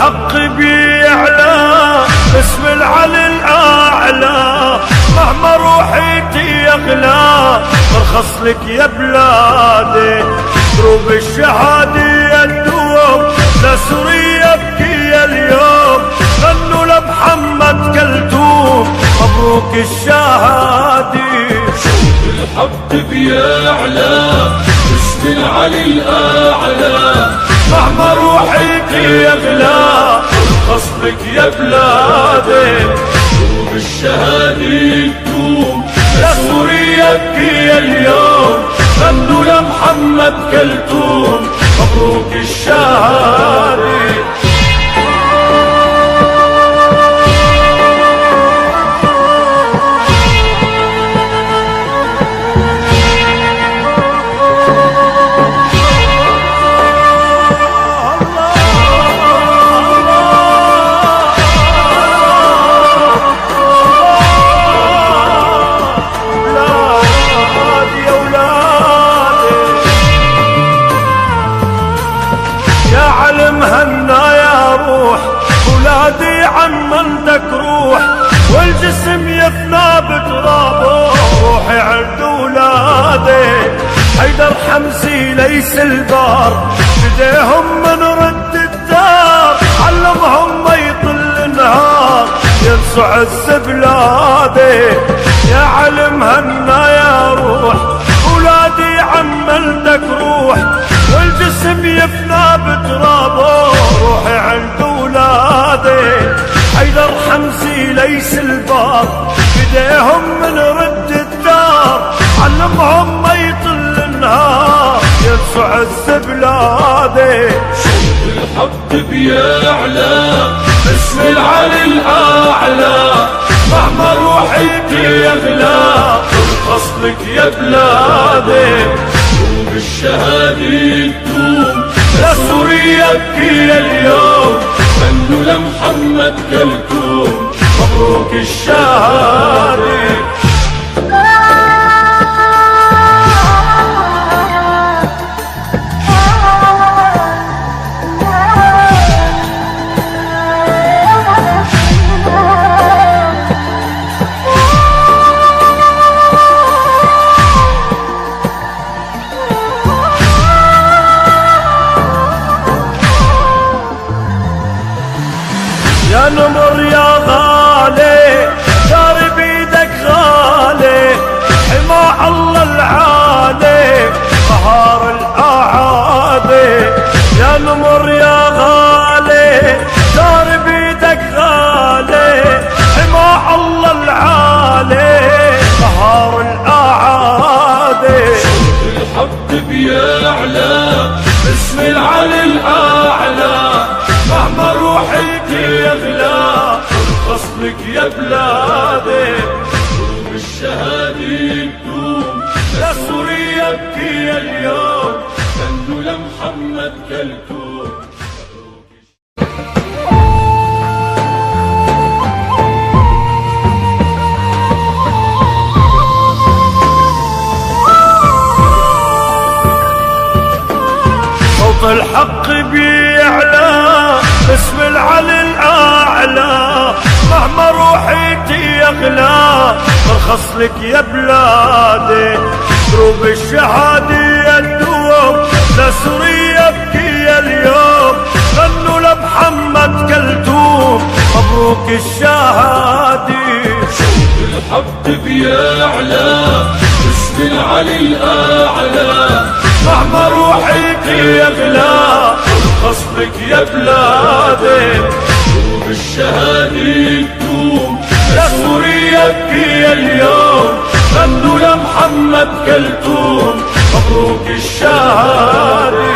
الحق بيعلى اسم العلي الأعلى، مهما روحيتي يغلى ارخص لك يا بلادي. دروب الشهادة الدوم لسوريا يبكي اليوم، غنوا لمحمد كلثوم مبروك الشهادة. صوت الحق بيعلى اسم العلي الأعلى، مهما روحيتي يغلى ارخص لك يا بلادي. دروب الشهادة تدوم لسوريا يبكي اليوم، غنوا لمحمد كلثوم مبروك الشهادة. ولادي عمنتك روح والجسم يفنى بترابه، روحي عند ولادي. حيدر حمزي ليس البار بديهم من رد الدار، علمهم ما يطل النهار ينسوا عز بلادي. يا علم هنا يا روح ولادي عمنتك روح والجسم يفنى بترابه، روحي عند ولادي. حيدر حمزي ليس البار بديهم من رد الدار، علمهم ما يطل النهار ينسوا عز بلادي. صوت الحق بيعلى اسم العلي الأعلى، مهما روحيتي يغلى ارخص لك يا بلادي. دروب الشهادة تدوم لسوريا يبكي اليوم، غنوا لمحمد كلثوم مبروك الشهادة. يا نمر يا غالي دار بيدك غالي، حما الله العالي قهار الأعادي. يا نمر يا غالي دار بيدك غالي، حما الله العالي قهار الأعادي. صوت الحق بيعلى اسم العلي الأعلى، مهما روحيتي يغلى ارخص لك يا بلادي. دروب الشهادة تدوم لسوريا يبكي اليوم، غنوا لمحمد كلثوم. صوت الحق بيعلى اسم العلي الأعلى، مهما روحيتي يغلى ارخص لك يا بلادي. دروب الشهادة الدوم لسوريا يبكي اليوم، غنوا لمحمد كلثوم مبروك الشهادة. صوت الحق بيعلى اسم العلي الأعلى، مهما روحيتي يغلى ارخص لك يا بلادي. دروب الشهادة تدوم لسوريا يبكي اليوم، غنوا لمحمد كلثوم مبروك الشهادة.